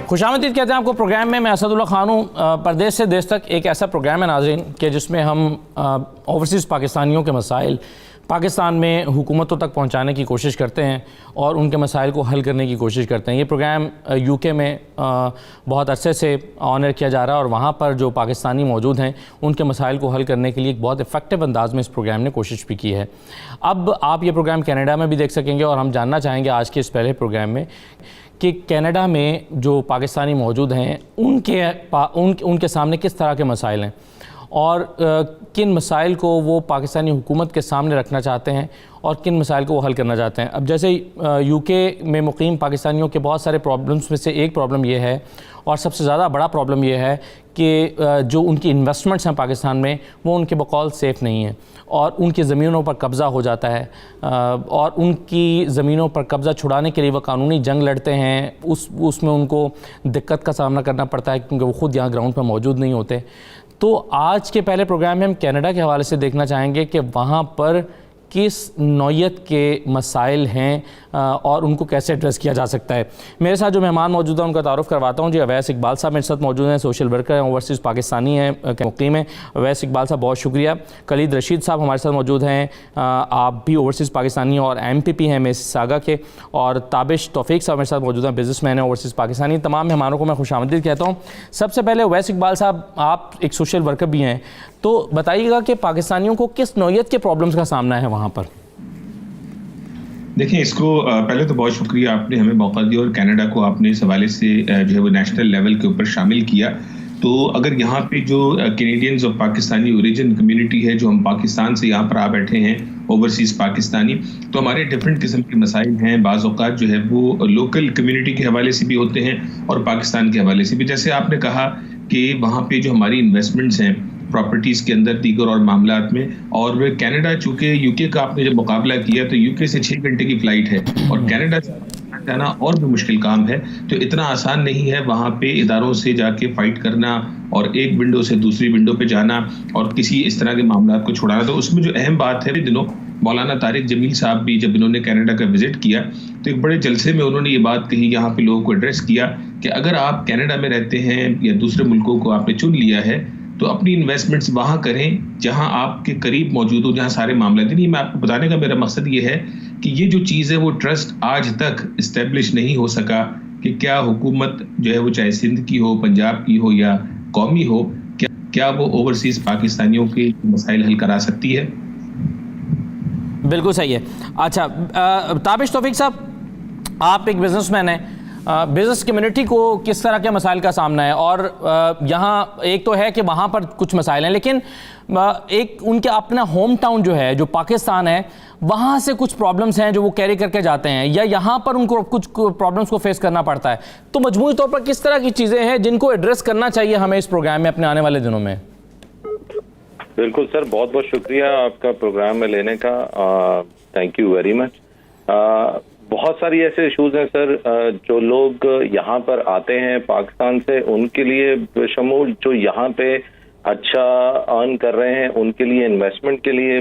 खुशामदीद कहते हैं आपको प्रोग्राम में। मैं असदुल्ला खान हूँ। परदेश से देश तक एक ऐसा प्रोग्राम है नाज़रीन कि जिसमें हम ओवरसीज़ पाकिस्तानियों के मसाइल पाकिस्तान में हुकूमतों तक पहुँचाने की कोशिश करते हैं और उनके मसाइल को हल करने की कोशिश करते हैं। ये प्रोग्राम यूके में बहुत अरसे से ऑनर किया जा रहा है और वहाँ पर जो पाकिस्तानी मौजूद हैं उनके मसाइल को हल करने के लिए एक बहुत इफ़ेक्टिव अंदाज़ में इस प्रोग्राम ने कोशिश भी की है। अब आप ये प्रोग्राम कनाडा में भी देख सकेंगे और हम जानना चाहेंगे आज के इस पहले प्रोग्राम में कि कनाडा में जो पाकिस्तानी मौजूद हैं उनके सामने किस तरह के मसाइल हैं और किन मसाइल को वो पाकिस्तानी हुकूमत के सामने रखना चाहते हैं और किन मसाइल को वो हल करना चाहते हैं। अब जैसे यूके में मुकीम पाकिस्तानियों के बहुत सारे प्रॉब्लम्स में से एक प्रॉब्लम ये है और सबसे ज़्यादा बड़ा प्रॉब्लम ये है कि जो उनकी इन्वेस्टमेंट्स हैं पाकिस्तान में वो उनके बकौल सेफ़ नहीं हैं और उनकी ज़मीनों पर कब्ज़ा हो जाता है और उनकी ज़मीनों पर कब्ज़ा छुड़ाने के लिए वो कानूनी जंग लड़ते हैं। उसमें उनको दिक्कत का सामना करना पड़ता है क्योंकि वो ख़ुद यहाँ ग्राउंड पर मौजूद नहीं होते। तो आज के पहले प्रोग्राम में हम कनाडा के हवाले से देखना चाहेंगे कि वहाँ पर किस नौयत के मसाइल हैं और उनको कैसे एड्रेस किया जा सकता है। मेरे साथ जो मेहमान मौजूद हैं उनका तारुफ़ करवाता हूँ जी। अवैस इकबाल साहब मेरे साथ मौजूद हैं, सोशल वर्कर हैं, ओवरसीज़ पाकिस्तानी हैं, मुक़ीम हैं। अवैस इकबाल साहब बहुत शुक्रिया। खलीद रशीद साहब हमारे साथ मौजूद हैं, आप भी ओवरसीज़ पाकिस्तानी और MPP हैं मिसिसागा के। और ताबिश तौफीक साहब मेरे साथ मौजूद हैं, बिज़नेसमैन हैं, ओवरसीज़ पाकिस्तानी। तमाम मेहमानों को मैं खुशामदीद कहता हूँ। सबसे पहले अवैस इकबाल साहब, आप एक सोशल वर्कर भी हैं, तो बताइएगा कि पाकिस्तानियों को किस नौयत के प्रॉब्लम्स का सामना है वहाँ पर। देखिए, इसको पहले तो बहुत शुक्रिया, आपने हमें मौका दिया और कनाडा को आपने इस हवाले से जो है वो नेशनल लेवल के ऊपर शामिल किया। तो अगर यहाँ पे जो कैनेडियंस और पाकिस्तानी ओरिजिन कम्युनिटी है, जो हम पाकिस्तान से यहाँ पर आ बैठे हैं ओवरसीज़ पाकिस्तानी, तो हमारे डिफरेंट किस्म के मसाइल हैं। बाज़ औक़ात जो है वो लोकल कम्युनिटी के हवाले से भी होते हैं और पाकिस्तान के हवाले से भी। जैसे आपने कहा कि वहाँ पे जो हमारी इन्वेस्टमेंट्स हैं प्रॉपर्टीज़ के अंदर, दीगर और मामलात में, और कनाडा चूँकि यूके का आपने जब मुकाबला किया तो यूके से 6 घंटे की फ़्लाइट है और कनाडा से जाना और भी मुश्किल काम है। तो इतना आसान नहीं है वहाँ पे इदारों से जाके फ़ाइट करना और एक विंडो से दूसरी विंडो पे जाना और किसी इस तरह के मामलात को छुड़ाना। तो उसमें जो अहम बात है, दिनों मौलाना तारिक जमील साहब भी जब इन्होंने कनाडा का विजिट किया तो एक बड़े जलसे में उन्होंने ये बात कही, यहाँ पे लोगों को एड्रेस किया कि अगर आप कनाडा में रहते हैं या दूसरे मुल्कों को आपने चुन लिया है तो अपनी इन्वेस्टमेंट्स वहाँ करें जहाँ आपके करीब मौजूद हो, जहाँ सारे मामले नहीं। मैं आपको बताने का मेरा मकसद ये है कि ये जो चीज़ है वो ट्रस्ट आज तक इस्टेब्लिश नहीं हो सका कि क्या हुकूमत जो है वो चाहे सिंध की हो, पंजाब की हो या कौमी हो, क्या वो ओवरसीज़ पाकिस्तानियों के मसाइल हल करा सकती है। बिल्कुल सही है। अच्छा, ताबिश तौफीक साहब, आप एक बिजनेसमैन हैं, बिज़नेस कम्युनिटी को किस तरह के मसाइल का सामना है? और यहाँ एक तो है कि वहाँ पर कुछ मसाइल हैं, लेकिन एक उनके अपना होम टाउन जो है, जो पाकिस्तान है, वहाँ से कुछ प्रॉब्लम्स हैं जो वो कैरी करके जाते हैं या यहाँ पर उनको कुछ प्रॉब्लम्स को फेस करना पड़ता है। तो मजमूई तौर पर किस तरह की चीज़ें हैं जिनको एड्रेस करना चाहिए हमें इस प्रोग्राम में अपने आने वाले दिनों में? बिल्कुल सर, बहुत बहुत शुक्रिया आपका प्रोग्राम में लेने का। Thank you very much. बहुत सारी ऐसे इश्यूज हैं सर, जो लोग यहाँ पर आते हैं पाकिस्तान से, उनके लिए शमूल जो यहाँ पे अच्छा अर्न कर रहे हैं उनके लिए, इन्वेस्टमेंट के लिए।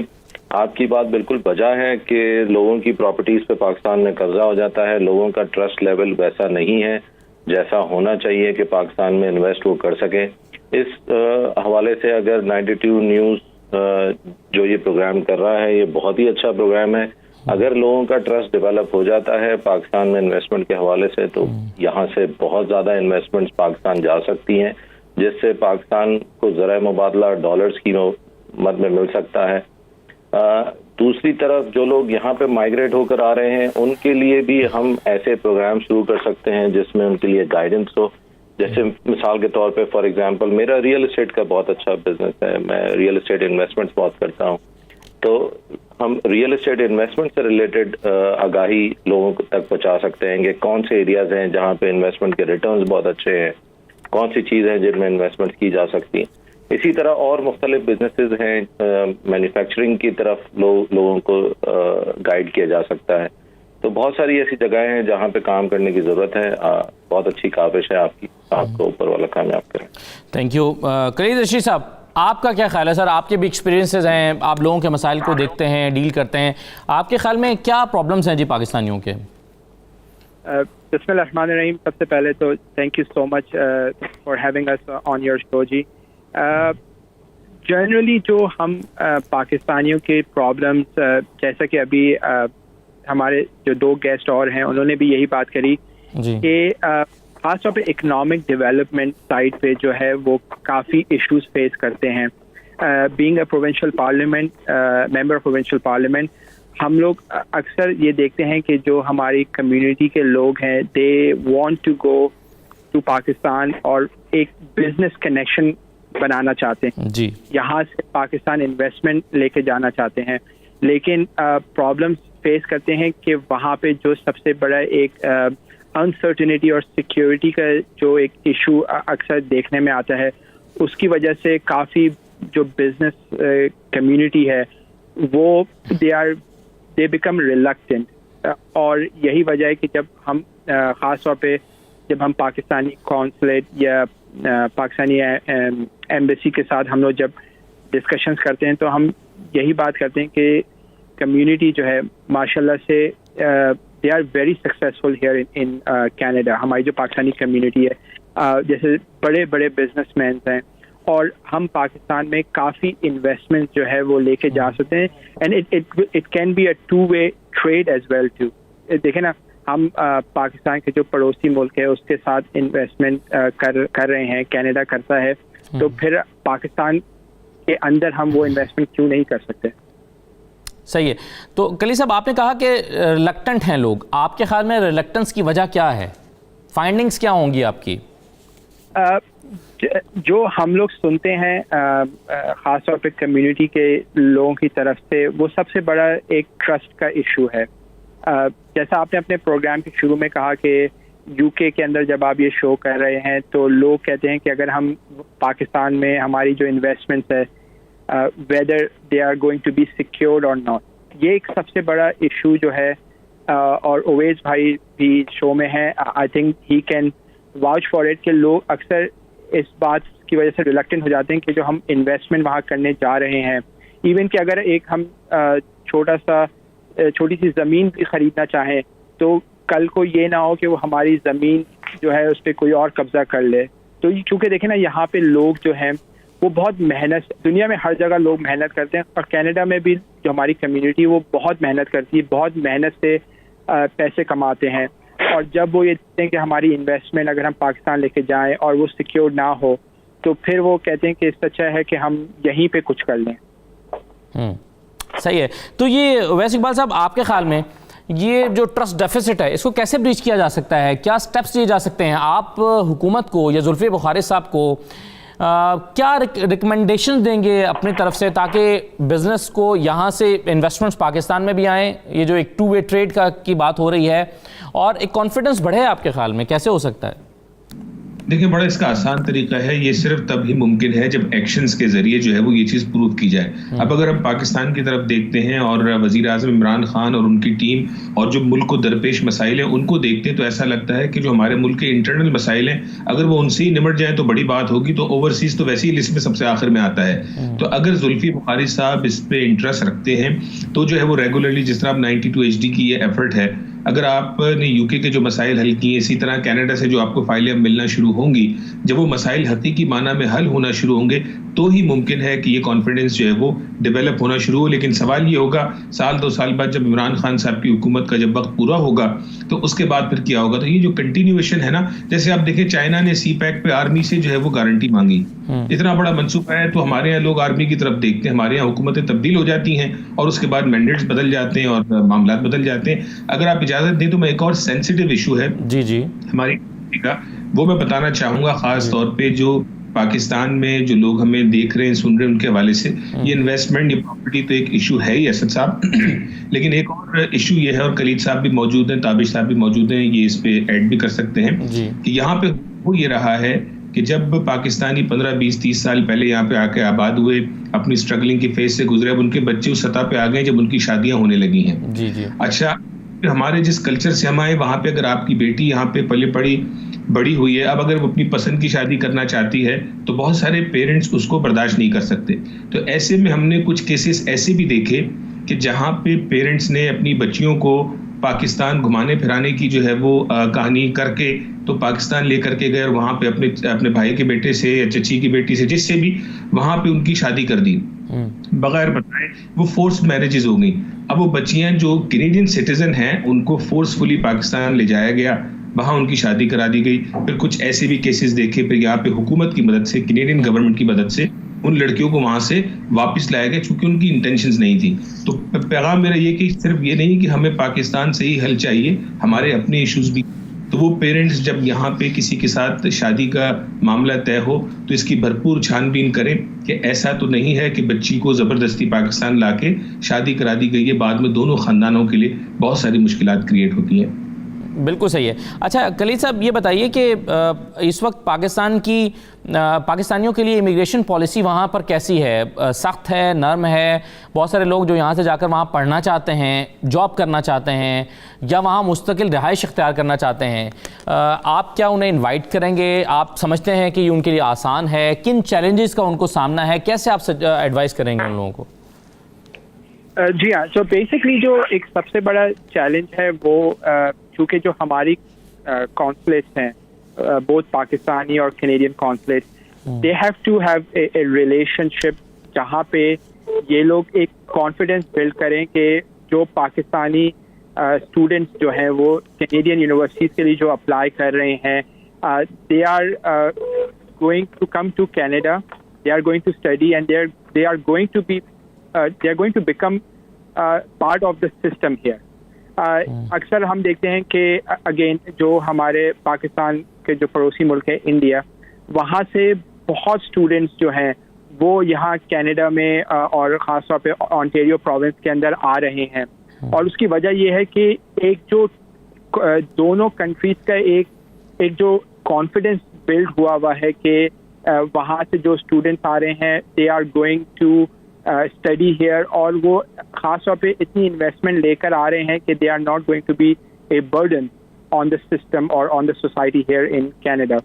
आपकी बात बिल्कुल बजा है कि लोगों की प्रॉपर्टीज पे पाकिस्तान में कब्जा हो जाता है, लोगों का ट्रस्ट लेवल वैसा नहीं है जैसा होना चाहिए कि पाकिस्तान में इन्वेस्ट वो कर सके। इस हवाले से अगर 92 न्यूज़ जो ये प्रोग्राम कर रहा है, ये बहुत ही अच्छा प्रोग्राम है। अगर लोगों का ट्रस्ट डेवलप हो जाता है पाकिस्तान में इन्वेस्टमेंट के हवाले से, तो यहाँ से बहुत ज़्यादा इन्वेस्टमेंट्स पाकिस्तान जा सकती हैं, जिससे पाकिस्तान को ज़राए मुबादला डॉलर्स की मद में मिल सकता है। दूसरी तरफ जो लोग यहाँ पे माइग्रेट होकर आ रहे हैं उनके लिए भी हम ऐसे प्रोग्राम शुरू कर सकते हैं जिसमें उनके लिए गाइडेंस हो। जैसे मिसाल के तौर पे फॉर एग्जांपल, मेरा रियल एस्टेट का बहुत अच्छा बिजनेस है, मैं रियल एस्टेट इन्वेस्टमेंट्स बहुत करता हूँ। तो हम रियल एस्टेट इन्वेस्टमेंट से रिलेटेड आगाही लोगों तक पहुँचा सकते हैं कि कौन से एरियाज हैं जहाँ पे इन्वेस्टमेंट के रिटर्न्स बहुत अच्छे हैं, कौन सी चीज़ है जिनमें इन्वेस्टमेंट की जा सकती है। इसी तरह और मुख्तलिफ बिजनेसेस हैं, मैन्युफैक्चरिंग की तरफ लोगों को गाइड किया जा सकता है। तो बहुत सारी ऐसी जगहें हैं जहाँ पे काम करने की ज़रूरत है। बहुत अच्छी काविश है आपकी, आपको ऊपर वाला कामयाब करें। Thank you. खलीद रशीद साहब, आपका क्या ख्याल है? सर, आपके भी एक्सपीरियंसेस हैं, आप लोगों के मसाइल को देखते हैं, डील करते हैं, आपके ख्याल में क्या प्रॉब्लम्स हैं जी पाकिस्तानियों के? बिस्मिल्लाहिर्रहमानिर्रहीम। सबसे पहले तो thank you so much for having us on your show जी। जनरली जो हम पाकिस्तानियों के प्रॉब्लम्स, जैसा कि अभी हमारे जो दो गेस्ट और हैं उन्होंने भी यही बात करी कि खासतौर पे इकोनॉमिक डेवलपमेंट साइड पे जो है वो काफ़ी इश्यूज फेस करते हैं। Being a provincial parliament, member of provincial parliament, हम लोग अक्सर ये देखते हैं कि जो हमारी कम्युनिटी के लोग हैं they want to go to Pakistan और एक बिजनेस कनेक्शन बनाना चाहते हैं जी। यहाँ से पाकिस्तान इन्वेस्टमेंट लेके जाना चाहते हैं, लेकिन प्रॉब्लम्स फेस करते हैं कि वहाँ पे जो सबसे बड़ा एक अनसर्टेनिटी और सिक्योरिटी का जो एक इशू अक्सर देखने में आता है, उसकी वजह से काफ़ी जो बिजनेस कम्युनिटी है वो दे बिकम रिलक्टेंट। और यही वजह है कि जब हम ख़ास तौर पे जब हम पाकिस्तानी कॉन्सुलेट या पाकिस्तानी एम्बेसी के साथ हम लोग जब डिस्कशंस करते हैं तो हम यही बात करते हैं कि कम्युनिटी जो है माशाल्लाह से they are very successful here in Canada. हमारी जो पाकिस्तानी कम्युनिटी है जैसे बड़े बड़े बिजनेसमैन हैं और हम पाकिस्तान में काफ़ी इन्वेस्टमेंट जो है वो लेके जा सकते हैं and it can be a two way trade as well too. देखें ना, हम पाकिस्तान के जो पड़ोसी मुल्क है उसके साथ इन्वेस्टमेंट कर रहे हैं, कनाडा करता है, तो फिर पाकिस्तान के अंदर हम वो इन्वेस्टमेंट क्यों नहीं कर सकते। सही है। तो कली साहब, आपने कहा कि रिलक्टेंट हैं लोग, आपके ख्याल में रिलक्टेंस की वजह क्या है? फाइंडिंग्स क्या होंगी आपकी? जो हम लोग सुनते हैं ख़ास तौर पे कम्युनिटी के लोगों की तरफ से, वो सबसे बड़ा एक ट्रस्ट का इशू है। जैसा आपने अपने प्रोग्राम के शुरू में कहा कि यूके के अंदर जब आप ये शो कर रहे हैं तो लोग कहते हैं कि अगर हम पाकिस्तान में हमारी जो इन्वेस्टमेंट्स है whether they are going to be secured और नॉट, ये एक सबसे बड़ा इशू जो है। और ओवैस भाई भी शो में है, I think he can vouch for it कि लोग अक्सर इस बात की वजह से रिलक्टेंट हो जाते हैं कि जो हम इन्वेस्टमेंट वहाँ करने जा रहे हैं, इवन कि अगर एक हम छोटी सी ज़मीन भी ख़रीदना चाहें तो कल को ये ना हो कि वो हमारी ज़मीन जो है उस पर कोई और कब्ज़ा कर ले। तो चूँकि देखें ना, यहाँ पे लोग जो हैं वो बहुत मेहनत, दुनिया में हर जगह लोग मेहनत करते हैं और कनाडा में भी जो हमारी कम्युनिटी वो बहुत मेहनत करती है, बहुत मेहनत से पैसे कमाते हैं। और जब वो ये देखते हैं कि हमारी इन्वेस्टमेंट अगर हम पाकिस्तान लेके जाएं और वो सिक्योर ना हो तो फिर वो कहते हैं कि इससे अच्छा है कि हम यहीं पे कुछ कर लें। सही है। तो ये वैसे इकबाल साहब, आपके ख्याल में ये जो ट्रस्ट डेफिसिट है इसको कैसे ब्रीच किया जा सकता है? क्या स्टेप्स लिए जा सकते हैं? आप हुकूमत को या जुल्फी बुखारी साहब को क्या रिकमेंडेशन देंगे अपनी तरफ से ताकि बिज़नेस को यहाँ से इन्वेस्टमेंट्स पाकिस्तान में भी आएँ? ये जो एक टू वे ट्रेड की बात हो रही है और एक कॉन्फिडेंस बढ़े, आपके ख्याल में कैसे हो सकता है? देखिए, बड़ा इसका आसान तरीका है, ये सिर्फ तब ही मुमकिन है जब एक्शंस के जरिए जो है वो ये चीज़ प्रूव की जाए। अब अगर हम पाकिस्तान की तरफ देखते हैं और वज़ीर आज़म इमरान खान और उनकी टीम और जो मुल्क को दरपेश मसाइल हैं उनको देखते हैं तो ऐसा लगता है कि जो हमारे मुल्क के इंटरनल मसाइल हैं अगर वो उनसे ही निमट जाए तो बड़ी बात होगी, तो ओवरसीज तो वैसे ही लिस्ट में सबसे आखिर में आता है। तो अगर जुल्फी बुखारी साहब इस पे इंटरेस्ट रखते हैं तो जो है वो रेगुलरली, जिस तरह 92 HD की ये एफर्ट है, अगर आपने यूके के जो मसाइल हल किए, इसी तरह कनाडा से जो आपको फाइलें मिलना शुरू होंगी, जब वो मसाइल हकीकी माना में हल होना शुरू होंगे तो ही मुमकिन है कि ये कॉन्फिडेंस जो है वो डेवलप होना शुरू हो। लेकिन सवाल ये होगा, साल 2 साल बाद जब इमरान खान साहब की हुकूमत का जब वक्त पूरा होगा तो उसके बाद फिर क्या होगा? तो ये जो कंटिन्यूएशन है ना, जैसे आप देखें चाइना ने CPEC पे आर्मी से जो है वो गारंटी मांगी, इतना बड़ा मनसूबा है, तो हमारे यहाँ लोग आर्मी की तरफ देखते हैं, हमारे यहाँ हुकूमतें तब्दील हो जाती हैं और उसके बाद मैंडेट्स बदल जाते हैं और मामला बदल जाते हैं। अगर आप इजाजत दें तो मैं एक और सेंसिटिव इशू है जी हमारी का, वो मैं बताना चाहूंगा, खास तौर पे जो पाकिस्तान में जो लोग हमें देख रहे हैं, सुन रहे हैं, उनके हवाले से ये इन्वेस्टमेंट, ये प्रॉपर्टी तो एक इशू है ही असद साहब, लेकिन एक और इशू ये है, और कलीद साहब भी मौजूद हैं, ताबिश साहब भी मौजूद हैं, ये इस पे ऐड भी कर सकते हैं कि यहाँ पे वो ये रहा है कि जब पाकिस्तानी 15, 20, 30 साल पहले यहाँ पे आके आबाद हुए, अपनी स्ट्रगलिंग की फेज से गुजरे, अब उनके बच्चे उस सतह पे आ गए जब उनकी शादियां होने लगी हैं। अच्छा, हमारे जिस कल्चर से हम आए वहाँ पे अगर आपकी बेटी यहाँ पे पली पड़ी बड़ी हुई है, अब अगर वो अपनी पसंद की शादी करना चाहती है तो बहुत सारे पेरेंट्स उसको बर्दाश्त नहीं कर सकते। तो ऐसे में हमने कुछ केसेस ऐसे भी देखे कि जहाँ पे पेरेंट्स ने अपनी बच्चियों को पाकिस्तान घुमाने फिराने की जो है वो कहानी करके तो पाकिस्तान लेकर के गए और वहां पे अपने भाई के बेटे से या चची की बेटी से जिससे भी वहां पे उनकी शादी कर दी बगैर बताए। वो फोर्स्ड मैरिजेस हो गई। अब वो बच्चियां जो कैनेडियन सिटीजन हैं उनको फोर्सफुली पाकिस्तान ले जाया गया, वहां उनकी शादी करा दी गई। फिर कुछ ऐसे भी केसेस देखे, फिर यहाँ पे हुकूमत की मदद से, कैनेडियन गवर्नमेंट की मदद से उन लड़कियों को वहां से वापस लाया गया क्योंकि उनकी इंटेंशंस नहीं थी। तो पैगाम मेरा ये कि सिर्फ ये नहीं कि हमें पाकिस्तान से ही हल चाहिए, हमारे अपने इश्यूज भी। तो वो पेरेंट्स जब यहाँ पे किसी के साथ शादी का मामला तय हो तो इसकी भरपूर छानबीन करें कि ऐसा तो नहीं है कि बच्ची को जबरदस्ती पाकिस्तान लाके शादी करा दी गई है, बाद में दोनों खानदानों के लिए बहुत सारी मुश्किलात क्रिएट होती हैं। बिल्कुल सही है। अच्छा खलील साहब, ये बताइए कि इस वक्त पाकिस्तानियों के लिए इमिग्रेशन पॉलिसी वहाँ पर कैसी है? सख्त है, नरम है? बहुत सारे लोग जो यहाँ से जाकर वहाँ पढ़ना चाहते हैं, जॉब करना चाहते हैं या वहाँ मुस्तकिल रिहाइश इख्तियार करना चाहते हैं, आप क्या उन्हें इनवाइट करेंगे? आप समझते हैं कि ये उनके लिए आसान है? किन चैलेंजेस का उनको सामना है? कैसे आप एडवाइस करेंगे उन लोगों को? जी हाँ, तो बेसिकली जो एक सबसे बड़ा चैलेंज है वो क्योंकि जो हमारी कॉन्सुलेट्स हैं, बोथ पाकिस्तानी और Canadian consulate, they have to have a relationship जहाँ पे ये लोग एक कॉन्फिडेंस बिल्ड करें कि जो पाकिस्तानी स्टूडेंट्स जो हैं वो कैनेडियन यूनिवर्सिटीज़ के लिए जो अप्लाई कर रहे हैं, they are going to come to Canada, they are going to study and they are going to become part of the system here. अक्सर हम देखते हैं कि अगेन जो हमारे पाकिस्तान के जो पड़ोसी मुल्क है इंडिया, वहाँ से बहुत स्टूडेंट्स जो हैं वो यहाँ कनाडा में और ख़ास तौर पे ओंटारियो प्रोविंस के अंदर आ रहे हैं। और उसकी वजह ये है कि एक जो दोनों कंट्रीज का एक जो कॉन्फिडेंस बिल्ड हुआ है कि वहाँ से जो स्टूडेंट्स आ रहे हैं they are going to study here, और वो खास तौर पे इतनी इन्वेस्टमेंट लेकर आ रहे हैं कि they are not going to be a burden on the system और on the society here in Canada.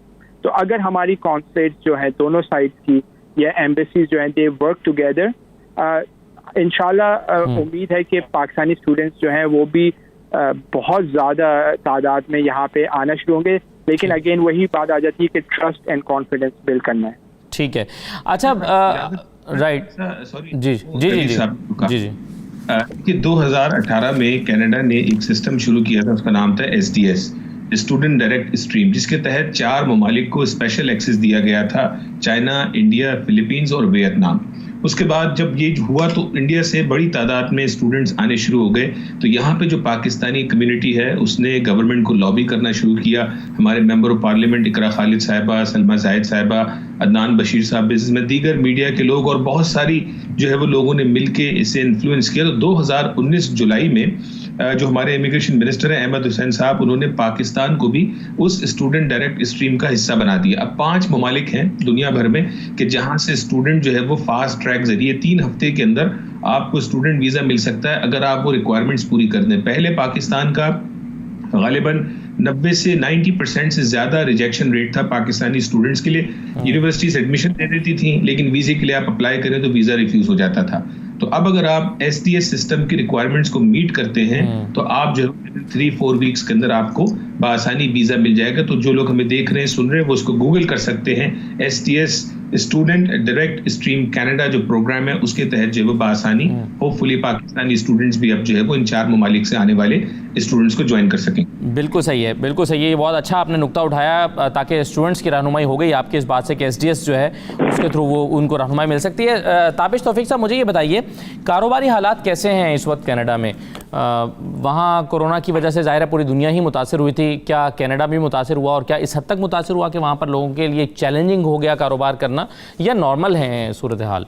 तो अगर हमारी कॉन्सुलेट्स जो है दोनों साइड्स की या एम्बेसीज जो हैं दे वर्क टुगेदर, इंशाल्लाह उम्मीद है कि पाकिस्तानी स्टूडेंट्स जो हैं वो भी बहुत ज़्यादा तादाद में यहाँ पे आना शुरू होंगे। लेकिन अगेन वही बात आ जाती है कि ट्रस्ट एंड कॉन्फिडेंस बिल्ड करना है। ठीक है। अच्छा राइट, जी जी जी जी जी कि 2018 में कनाडा ने एक सिस्टम शुरू किया था, उसका नाम था SDS, स्टूडेंट डायरेक्ट स्ट्रीम, जिसके तहत 4 ममालिक को स्पेशल एक्सेस दिया गया था, चाइना, इंडिया, फिलीपींस और वियतनाम। उसके बाद जब ये हुआ तो इंडिया से बड़ी तादाद में स्टूडेंट्स आने शुरू हो गए। तो यहाँ पे जो पाकिस्तानी कम्युनिटी है उसने गवर्नमेंट को लॉबी करना शुरू किया। हमारे मेंबर ऑफ पार्लियामेंट इकरा खालिद साहिबा, सलमा जाहिद साहिबा, अदनान बशीर साहब, बिजनेसमैन, दीगर मीडिया के लोग और बहुत सारी जो है वो लोगों ने मिलके इसे इन्फ्लुएंस किया। तो 2019 जुलाई में जो हमारे इमिग्रेशन मिनिस्टर हैं अहमद हुसैन साहब, उन्होंने पाकिस्तान को भी उस स्टूडेंट डायरेक्ट स्ट्रीम का हिस्सा बना दिया। अब 5 ममालिक हैं दुनिया भर में कि जहां से स्टूडेंट जो है वो फास्ट ट्रैक जरिए 3 हफ्ते के अंदर आपको स्टूडेंट वीजा मिल सकता है अगर आप वो रिक्वायरमेंट्स पूरी कर दें। पहले पाकिस्तान का गालिबन 90 से 90% से ज्यादा रिजेक्शन रेट था पाकिस्तानी स्टूडेंट्स के लिए। यूनिवर्सिटीज एडमिशन दे देती थी लेकिन वीजे के लिए आप अप्लाई करें तो वीजा रिफ्यूज हो जाता था। तो अब अगर आप SDS सिस्टम की रिक्वायरमेंट्स को मीट करते हैं तो आप जो 3-4 वीक्स के अंदर आपको बआसानी वीजा मिल जाएगा। तो जो लोग हमें देख रहे हैं, सुन रहे हैं, वो उसको गूगल कर सकते हैं। SDS student direct stream Canada जो प्रोग्राम है उसके तहत जो है वो बआसानी होपफुली पाकिस्तानी स्टूडेंट्स भी अब जो है वो इन 4 ममालिक से आने वाले स्टूडेंट्स को ज्वाइन कर सकें। बिल्कुल सही है, बिल्कुल सही है। ये बहुत अच्छा आपने नुक्ता उठाया ताकि स्टूडेंट्स की रहनुमाई हो गई आपकी इस बात से कि SDS जो है उसके थ्रू वो उनको रहनुमाई मिल सकती है। ताबिश तौफीक साहब, मुझे ये बताइए कारोबारी हालात कैसे हैं इस वक्त कनाडा में? वहाँ कोरोना की वजह से ज़ाहिर है पूरी दुनिया ही मुतासर हुई थी, क्या कनाडा भी मुतासर हुआ और क्या इस हद तक मुतासर हुआ कि वहाँ पर लोगों के लिए चैलेंजिंग हो गया कारोबार करना या नॉर्मल है सूरत हाल?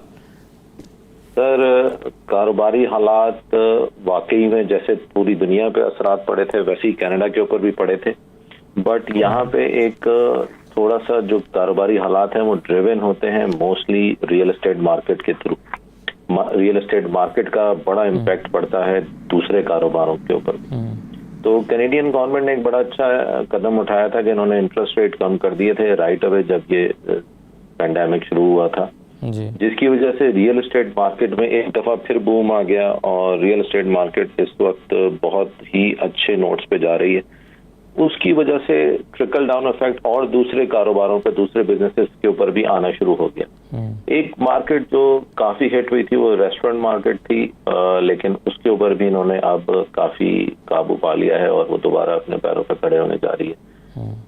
सर, कारोबारी हालात वाकई में जैसे पूरी दुनिया पे असरात पड़े थे वैसे ही कनाडा के ऊपर भी पड़े थे। बट यहाँ पे एक थोड़ा सा जो कारोबारी हालात हैं वो ड्रिवन होते हैं मोस्टली रियल एस्टेट मार्केट के थ्रू। रियल एस्टेट मार्केट का बड़ा इम्पैक्ट पड़ता है दूसरे कारोबारों के ऊपर। तो कैनेडियन गवर्नमेंट ने एक बड़ा अच्छा कदम उठाया था कि इन्होंने इंटरेस्ट रेट कम कर दिए थे राइट अवे जब ये पेंडेमिक शुरू हुआ था। जी। जिसकी वजह से रियल एस्टेट मार्केट में एक दफा फिर बूम आ गया और रियल एस्टेट मार्केट इस वक्त बहुत ही अच्छे नोट्स पे जा रही है। उसकी वजह से ट्रिकल डाउन इफेक्ट और दूसरे कारोबारों पे, दूसरे बिजनेसेस के ऊपर भी आना शुरू हो गया। एक मार्केट जो काफी हिट हुई थी वो रेस्टोरेंट मार्केट थी, लेकिन उसके ऊपर भी इन्होंने अब काफी काबू पा लिया है और वो दोबारा अपने पैरों पर खड़े होने जा रही है।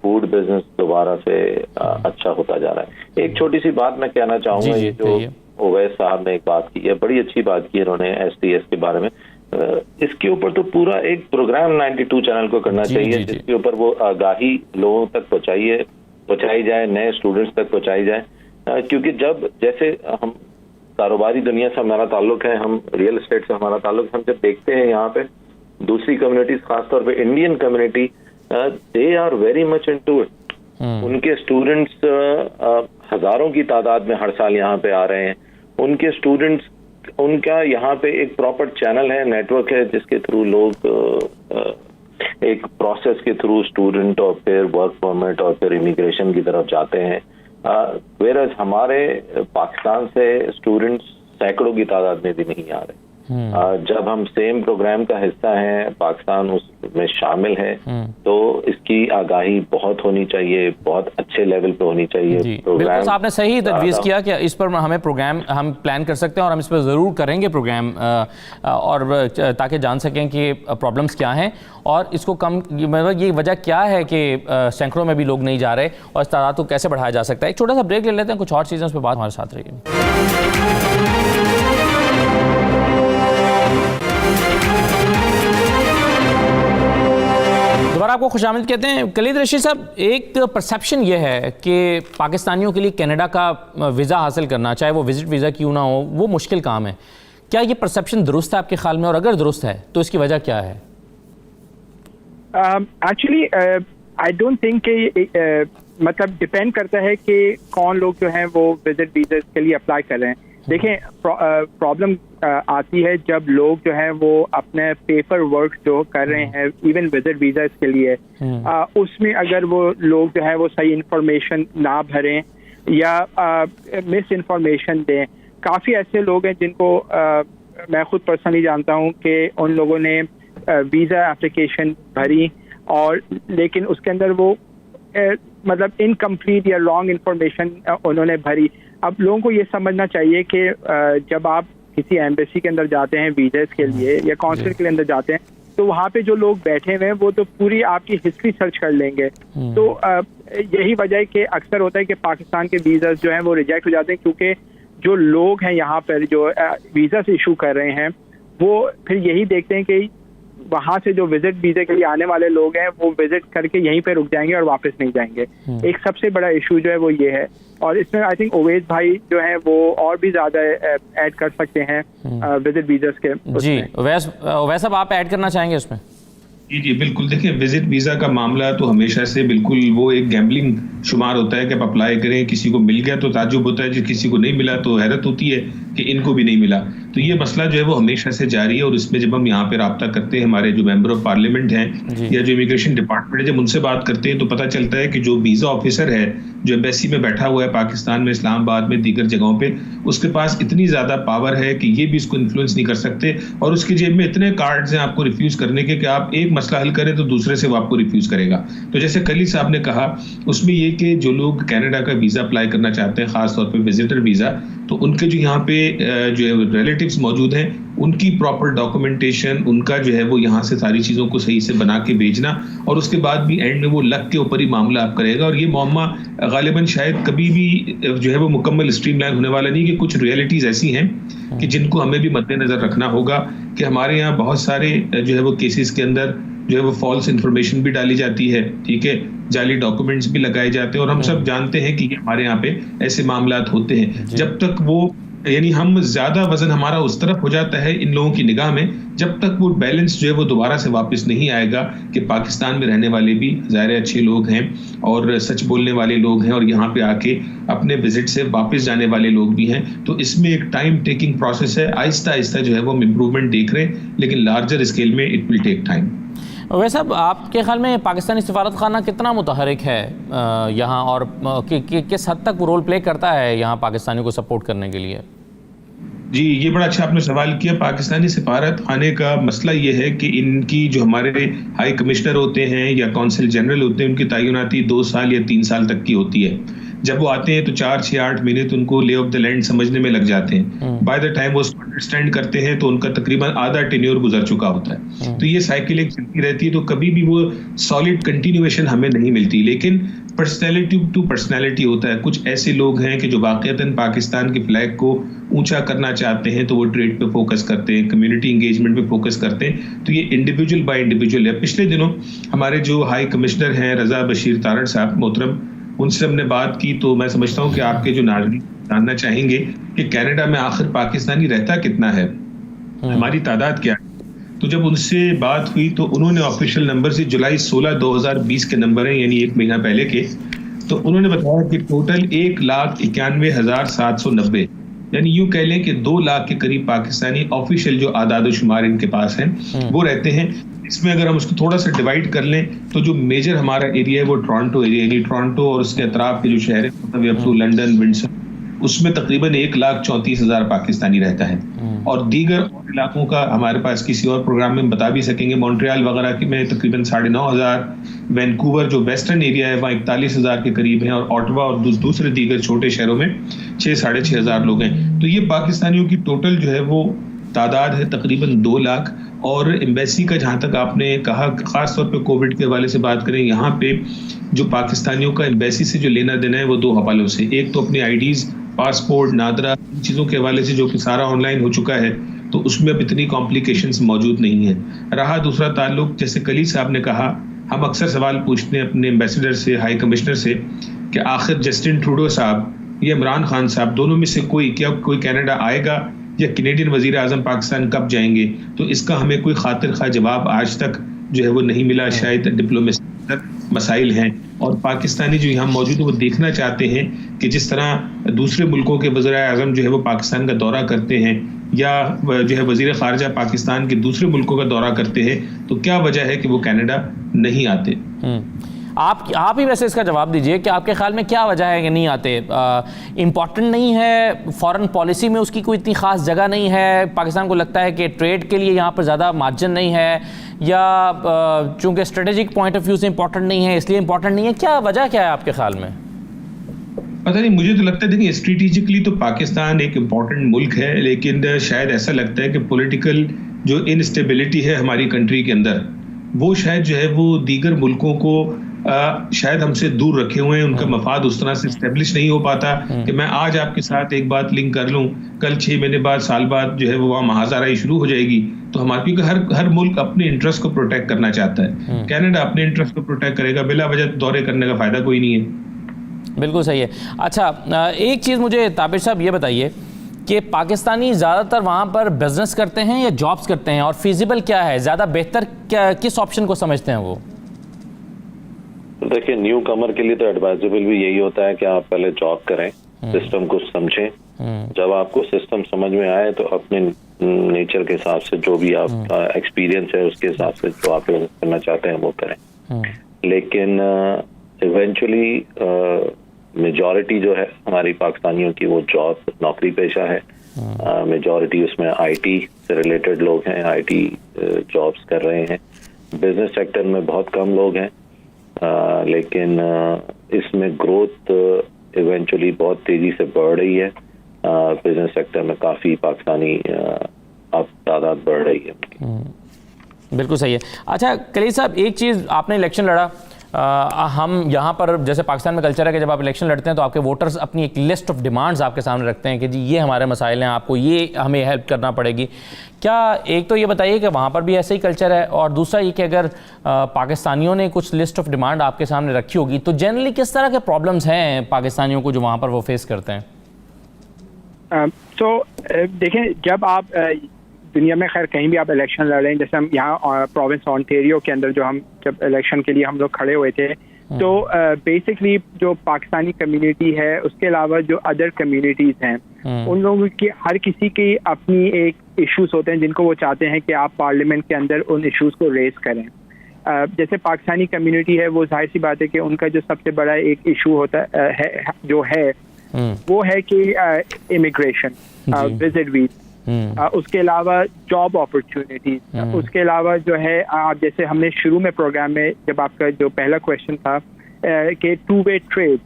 फूड बिजनेस दोबारा से अच्छा होता जा रहा है। एक छोटी सी बात मैं कहना चाहूंगा, ये जो ओवैस साहब ने एक बात की है, बड़ी अच्छी बात की इन्होंने STS के बारे में। इसके ऊपर तो पूरा एक प्रोग्राम 92 चैनल को करना चाहिए जिसके ऊपर वो आगाही लोगों तक पहुंचाई जाए, नए स्टूडेंट्स तक पहुंचाई जाए। क्योंकि जब जैसे हम कारोबारी दुनिया से हमारा ताल्लुक है, हम रियल एस्टेट से हमारा ताल्लुक है, हम जब देखते हैं यहाँ पे दूसरी कम्युनिटीज, खासतौर पे Indian community, they are very much into it. उनके स्टूडेंट्स हजारों की तादाद में हर साल यहाँ पे आ रहे हैं। उनके स्टूडेंट्स, उनका यहाँ पे एक प्रॉपर चैनल है, नेटवर्क है, जिसके थ्रू लोग एक प्रोसेस के थ्रू स्टूडेंट और फिर वर्क परमिट और फिर इमिग्रेशन की तरफ जाते हैं। वेरएज हमारे पाकिस्तान से स्टूडेंट्स सैकड़ों की तादाद में भी नहीं आ रहे। जब हम सेम प्रोग्राम का हिस्सा हैं, पाकिस्तान उसमें शामिल है, तो इसकी आगाही बहुत होनी चाहिए, बहुत अच्छे लेवल पे होनी चाहिए। बिल्कुल आपने सही तजवीज़ किया कि इस पर हमें प्रोग्राम हम प्लान कर सकते हैं और हम इस पर ज़रूर करेंगे प्रोग्राम, और ताकि जान सकें कि प्रॉब्लम्स क्या हैं और इसको कम, मतलब ये वजह क्या है कि सैकड़ों में भी लोग नहीं जा रहे और इस तादाद को कैसे बढ़ाया जा सकता है। एक छोटा सा ब्रेक ले लेते हैं, कुछ और चीज़ों पर बात हमारे साथ रहिए। दोबारा आपको खुशामदीद कहते हैं। कलीद रशीद साहब, एक परसेप्शन ये है कि पाकिस्तानियों के लिए कनाडा का वीज़ा हासिल करना, चाहे वो विजिट वीज़ा क्यों ना हो, वो मुश्किल काम है। क्या ये परसेप्शन दुरुस्त है आपके ख्याल में, और अगर दुरुस्त है तो इसकी वजह क्या है? एक्चुअली आई डोंट थिंक कि मतलब डिपेंड करता है कि कौन लोग जो हैं वो विजिट वीज़ा के लिए अप्लाई कर रहे हैं। देखें, प्रॉब्लम आती है जब लोग जो हैं वो अपने पेपर वर्क जो कर रहे हैं, इवन विजिट वीज़ा के लिए, उसमें अगर वो लोग जो है वो सही इंफॉर्मेशन ना भरें या मिस इंफॉर्मेशन दें। काफ़ी ऐसे लोग हैं जिनको मैं खुद पर्सनली जानता हूं कि उन लोगों ने वीज़ा एप्लीकेशन भरी और लेकिन उसके अंदर वो मतलब इनकम्प्लीट या रॉन्ग इंफॉर्मेशन उन्होंने भरी। अब लोगों को ये समझना चाहिए कि जब आप किसी एम्बेसी के अंदर जाते हैं वीज़ा के लिए या कॉन्सुलेट के अंदर जाते हैं, तो वहाँ पे जो लोग बैठे हुए हैं वो तो पूरी आपकी हिस्ट्री सर्च कर लेंगे। तो यही वजह है कि अक्सर होता है कि पाकिस्तान के वीज़ा जो हैं वो रिजेक्ट हो जाते हैं, क्योंकि जो लोग हैं यहाँ पर जो वीज़ा से इशू कर रहे हैं वो फिर यही देखते हैं कि वहाँ से जो विजिट वीज़ा के लिए आने वाले लोग हैं वो विजिट करके यहीं पे रुक जाएंगे और वापस नहीं जाएंगे। एक सबसे बड़ा इशू जो है वो ये है, और इसमें आई थिंक ओवैस भाई जो है वो और भी ज़्यादा ऐड कर सकते हैं विजिट वीज़ा के। जी ओवैस साहब, आप ऐड करना चाहेंगे उसमें? जी बिल्कुल। देखिए, विजिट वीज़ा का मामला तो हमेशा से बिल्कुल वो एक गैम्बलिंग शुमार होता है कि आप अप्लाई करें, किसी को मिल गया तो ताज्जुब होता है, किसी को नहीं मिला तो हैरत होती है कि इनको भी नहीं मिला। तो ये मसला जो है वो हमेशा से जारी है, और इसमें जब हम यहाँ पे राब्ता करते हैं, हमारे जो मेंबर ऑफ पार्लियामेंट हैं या जो इमिग्रेशन डिपार्टमेंट है, जब उनसे बात करते हैं तो पता चलता है कि जो वीज़ा ऑफिसर है जो एम्बेसी में बैठा हुआ है पाकिस्तान में, इस्लामाबाद में, दीगर जगहों पे, उसके पास इतनी ज़्यादा पावर है कि ये भी इसको इन्फ्लुएंस नहीं कर सकते, और उसकी जेब में इतने कार्ड्स हैं आपको रिफ्यूज़ करने के कि आप एक मसला हल करें तो दूसरे से वो आपको रिफ्यूज़ करेगा। तो जैसे कली साहब ने कहा, उसमें ये कि जो लोग कनाडा का वीज़ा अप्लाई करना चाहते हैं, ख़ासतौर पर विजिटर वीज़ा, तो उनके जो यहाँ पे जो रिलेटिव्स मौजूद हैं, उनकी प्रॉपर डॉक्यूमेंटेशन, उनका जो है वो यहाँ से सारी चीज़ों को सही से बना के भेजना, और उसके बाद भी एंड में वो लक के ऊपर ही मामला आप करेगा। और ये मामला गालिबन शायद कभी भी जो है वो मुकम्मल स्ट्रीमलाइन होने वाला नहीं, कि कुछ रियलिटीज़ ऐसी हैं कि जिनको हमें भी मद्देनजर रखना होगा कि हमारे यहाँ बहुत सारे जो है वो केसेस के अंदर जो है वो फॉल्स इन्फॉर्मेशन भी डाली जाती है, ठीक है, जाली डॉक्यूमेंट्स भी लगाए जाते हैं, और हम सब जानते हैं कि हमारे यहाँ पे ऐसे मामलात होते हैं। जब तक वो यानी हम ज्यादा वजन हमारा उस तरफ हो जाता है इन लोगों की निगाह में, जब तक वो बैलेंस जो है वो दोबारा से वापस नहीं आएगा कि पाकिस्तान में रहने वाले भी ज़ाहिर अच्छे लोग हैं और सच बोलने वाले लोग हैं, और यहाँ पे आके अपने विजिट से वापस जाने वाले लोग भी हैं। तो इसमें एक टाइम टेकिंग प्रोसेस है, आहिस्ता आहिस्ता जो है वो हम इम्प्रूवमेंट देख रहे हैं, लेकिन लार्जर स्केल में इट विल टेक टाइम। वैसे अब आपके ख्याल में पाकिस्तानी सफारत खाना कितना मुतहरिक है यहाँ, और किस हद तक वो रोल प्ले करता है यहाँ पाकिस्तानियों को सपोर्ट करने के लिए? जी, ये बड़ा अच्छा आपने सवाल किया। पाकिस्तानी सफारत खाने का मसला ये है कि इनकी जो हमारे हाई कमिश्नर होते हैं या कौंसल जनरल होते हैं, उनकी तैनाती 2 साल या 3 साल तक की होती है। जब वो आते हैं तो 4, 6, 8 महीने तो उनको ले ऑफ द लैंड समझने में लग जाते हैं। बाय द टाइम वो अंडरस्टैंड करते हैं तो उनका तकरीबन आधा टेन्योर गुजर चुका होता है। तो ये साइकिल एक चलती रहती है, तो कभी भी वो सॉलिड कंटिन्यूएशन हमें नहीं मिलती। लेकिन पर्सनैलिटी टू पर्सनैलिटी होता है। कुछ ऐसे लोग हैं कि जो वाकईतन पाकिस्तान की फ्लैग को ऊंचा करना चाहते हैं, तो वो ट्रेड पे फोकस करते हैं, कम्युनिटी इंगेजमेंट पे फोकस करते हैं। तो ये इंडिविजुअल बाय इंडिविजुअल है। पिछले दिनों हमारे जो हाई कमिश्नर हैं रजा बशीर तारड़ साहब मोहतरम, उनसे हमने बात की, तो मैं समझता हूँ कि आपके जो नागरिक जानना चाहेंगे कि कनाडा में आखिर पाकिस्तानी रहता कितना है, हमारी तादाद क्या है। तो जब उनसे बात हुई तो उन्होंने ऑफिशियल नंबर से जुलाई 16, 2020 के नंबर हैं, यानी 1 महीना पहले के, तो उन्होंने बताया कि टोटल 1,91,790, यानी यूं कह लें कि 2 लाख के करीब पाकिस्तानी ऑफिशियल जो आदाद शुमार इनके पास हैं वो रहते हैं। इसमें अगर हम उसको थोड़ा सा डिवाइड कर लें तो जो मेजर हमारा एरिया है वो टोरंटो एरिया, यानी टोरंटो और उसके अतराफ के जो शहर है, मतलब लंदन, विंडसर, उसमें तकरीबन 1,34,000 पाकिस्तानी रहता है। और दीगर और इलाकों का हमारे पास किसी और प्रोग्राम में बता भी सकेंगे, मॉन्ट्रियल वगैरह की में तकरीबन 9,500, वैंकूवर जो वेस्टर्न एरिया है वहाँ 41,000 के करीब हैं, और ऑटवा और दूसरे दीगर छोटे शहरों में 6,500 लोग हैं। तो ये पाकिस्तानियों की टोटल जो है वो तादाद है तकरीबन 2 लाख। और एम्बेसी का जहाँ तक आपने कहा, खास तौर पे कोविड के हवाले से बात करें, यहाँ पे जो पाकिस्तानियों का एम्बेसी से जो लेना देना है वो 2 हवालों से, एक तो अपनी आईडीज, पासपोर्ट, नादरा, इन चीज़ों के हवाले से जो कि सारा ऑनलाइन हो चुका है, तो उसमें अब इतनी कॉम्प्लिकेशंस मौजूद नहीं है। रहा दूसरा ताल्लुक, जैसे कली साहब ने कहा, हम अक्सर सवाल पूछते हैं अपने एम्बेसडर से, हाई कमिश्नर से, कि आखिर जस्टिन ट्रूडो साहब या इमरान खान साहब, दोनों में से कोई कनाडा आएगा या कैनेडियन वजीर आजम पाकिस्तान कब जाएंगे? तो इसका हमें कोई खातिर खा जवाब आज तक जो है वो नहीं मिला। शायद डिप्लोमेसी तक मसाइल हैं, और पाकिस्तानी जो यहाँ मौजूद है वो देखना चाहते हैं कि जिस तरह दूसरे मुल्कों के वज़ीर आज़म जो है वो पाकिस्तान का दौरा करते हैं, या जो है वज़ीर ख़ारिजा पाकिस्तान के दूसरे मुल्कों का दौरा करते हैं, तो क्या वजह है कि वो कनाडा नहीं आते? आप ही वैसे इसका जवाब दीजिए कि आपके ख्याल में क्या वजह है कि नहीं आते? इम्पॉर्टेंट नहीं है, फॉरेन पॉलिसी में उसकी कोई इतनी ख़ास जगह नहीं है, पाकिस्तान को लगता है कि ट्रेड के लिए यहाँ पर ज़्यादा मार्जिन नहीं है, या चूँकि स्ट्रेटेजिक पॉइंट ऑफ व्यू से इम्पॉर्टेंट नहीं है इसलिए इम्पॉर्टेंट नहीं है? क्या वजह क्या है आपके ख्याल में? पता नहीं, मुझे तो लगता है, देखिए स्ट्रेटेजिकली तो पाकिस्तान एक इम्पॉर्टेंट मुल्क है, लेकिन शायद ऐसा लगता है कि पॉलिटिकल जो इनस्टेबिलिटी है हमारी कंट्री के अंदर, वो शायद जो है वो दीगर मुल्कों को शायद हमसे दूर रखे हुए हैं। उनका मफाद उस तरह से स्टेब्लिश नहीं हो पाता कि मैं आज आपके साथ एक बात लिंक कर लूं, कल 6 महीने बाद, साल बाद जो है वो वहाँ महाजाराई शुरू हो जाएगी। तो हमारे, क्योंकि हर मुल्क अपने इंटरेस्ट को प्रोटेक्ट करना चाहता है। कनाडा अपने इंटरेस्ट को प्रोटेक्ट करेगा, बिला वजह दौरे करने का फायदा कोई नहीं है। बिल्कुल सही है। अच्छा, एक चीज़ मुझे ताबिर साहब ये बताइए कि पाकिस्तानी ज़्यादातर वहाँ पर बिजनेस करते हैं या जॉब्स करते हैं, और फिजिबल क्या है, ज़्यादा बेहतर किस ऑप्शन को समझते हैं वो? देखिए, न्यू कमर के लिए तो एडवाइजेबल भी यही होता है कि आप पहले जॉब करें, सिस्टम को समझें। जब आपको सिस्टम समझ में आए तो अपने नेचर के हिसाब से जो भी आपका एक्सपीरियंस है उसके हिसाब से जो आप करना चाहते हैं वो करें। लेकिन इवेंचुअली मेजॉरिटी जो है हमारी पाकिस्तानियों की वो जॉब, नौकरी पेशा है। मेजॉरिटी उसमें आईटी से रिलेटेड लोग हैं, आईटी जॉब्स कर रहे हैं। बिजनेस सेक्टर में बहुत कम लोग हैं, लेकिन इसमें ग्रोथ इवेंचुअली बहुत तेजी से बढ़ रही है। बिजनेस सेक्टर में काफ़ी पाकिस्तानी अब तादाद बढ़ रही है। बिल्कुल सही है। अच्छा कलील साहब, एक चीज़, आपने इलेक्शन लड़ा, हम यहाँ पर जैसे पाकिस्तान में कल्चर है कि जब आप इलेक्शन लड़ते हैं तो आपके वोटर्स अपनी एक लिस्ट ऑफ डिमांड्स आपके सामने रखते हैं कि जी ये हमारे मसाइल हैं, आपको ये हमें हेल्प करना पड़ेगी। क्या, एक तो ये बताइए कि वहाँ पर भी ऐसा ही कल्चर है, और दूसरा ये कि अगर पाकिस्तानियों ने कुछ लिस्ट ऑफ डिमांड आपके सामने रखी होगी तो जनरली किस तरह के प्रॉब्लम्स हैं पाकिस्तानियों को जो वहाँ पर वो फेस करते हैं? तो देखें, जब आप दुनिया में खैर कहीं भी आप इलेक्शन लड़ें, जैसे हम यहाँ प्रोविंस ऑन्टेरियो के अंदर जो हम जब इलेक्शन के लिए हम लोग खड़े हुए थे, तो बेसिकली जो पाकिस्तानी कम्युनिटी है उसके अलावा जो अदर कम्युनिटीज़ हैं, उन लोगों की हर किसी की अपनी एक इश्यूज होते हैं जिनको वो चाहते हैं कि आप पार्लियामेंट के अंदर उन इश्यूज को रेज करें। जैसे पाकिस्तानी कम्युनिटी है, वो जाहिर सी बात है कि उनका जो सबसे बड़ा एक इशू होता है जो है वो है कि इमिग्रेशन, विजिट वीजा, उसके अलावा जॉब अपॉर्चुनिटीज, उसके अलावा जो है आप जैसे हमने शुरू में प्रोग्राम में जब आपका जो पहला क्वेश्चन था कि टू वे ट्रेड,